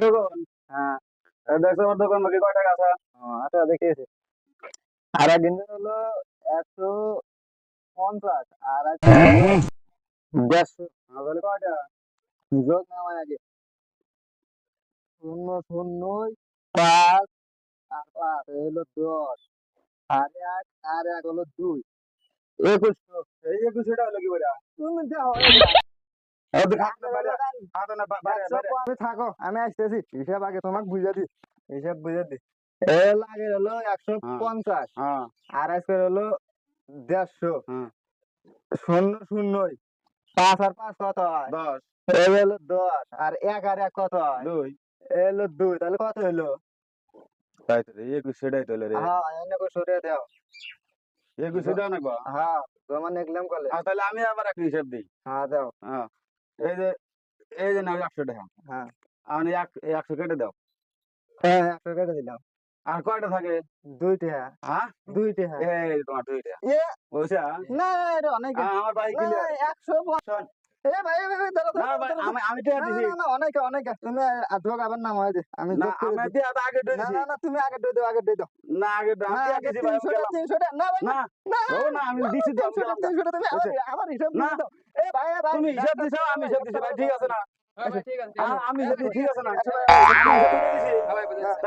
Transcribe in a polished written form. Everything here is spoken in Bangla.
দোকান। হ্যাঁ। দেখছো আমার দোকান বাকি কয় টাকা আছে? আচ্ছা দেখিয়েছি। আর একদিন হলো 150 আর আজকে হলো 150। তাহলে কয় টাকা? যোগ নামায় আগে 0, 0, 5 আর 5 হলো 10 আর এক আর এক হলো 2, 2100। এই 21 টাকা হলো কি করে? তুমি যাও এবার। এই তো আমি খাতে বাইরে, হলো গান খাতে না বাইরে 100 বাইরে। কমে থাকো, আমি আসতেছি। হিসাব আগে তোমাকে বুঝে দি, হিসাব বুঝে দি। এ লাগে হলো হ্যাঁ 150 হ্যাঁ আর আজকে হলো 150। হ্যাঁ 0, 0, 5 আর 5 কত হয়? 10 এই হলো 10 আর 1 আর 1 কত হয়? 2 এই হলো 2, তাহলে কত হলো? তাই তো 21 টাই তো হলো রে। হ্যাঁ এনে করে সরিয়ে দাও। 21 টাকা না গো। হ্যাঁ তোমার নিকলাম কলে। তাহলে আমি আবার একটা হিসাব দিই। হ্যাঁ দাও। হ্যাঁ এই যে এই যে নাও 100 টাকা। হ্যাঁ আমি 100 কেটে দাও। হ্যাঁ 100 কেটে দিলাম। আর কয়টা থাকে? 2 টাকা। হ্যাঁ 2 টাকা। এই তোমার 2 টাকা এ বুঝছা? না এটা অনেক। আমার ভাই না ক্লিয়ার। 100 এ ভাই ভাই ভাই, দাঁড়াও না দাঁড়াও ভাই দাঁড়াও। আমি টাকা না দিছি। না না অনেক অনেক, তুমি যোগ আবার নাম হয় দে, আমি না যোগ করে আমি দিই। দিয়ে আগে দিয়ে না দিছি। না না তুমি আগে দিয়ে দাও, আগে দিয়ে দাও। না আগে আমি না টাকা আগে দিছি ভাই আমি 300 টা গেলাম। 300 টা, না ভাই না না না ও না আমি না দিছি তো আমি 300 টা গেলাম গা। 300 টা, তুমি আবার বুঝছে? আবার হিসাব না বুঝে দাও। এ ভাই এ ভাই তুমি হিসাব একটা দিছো আমি ভাই হিসাব দিছি একটা ভাই ভাই ঠিক দাও। আছে না? ভাই ভাই ঠিক আছে ঠিক আছে। আমি হ্যাঁ হিসাব দিছি ঠিক আছে না? ঠিক আছে ভাই, আমি হিসাব করে দিছি। হ্যাঁ ভাই বুঝেছি।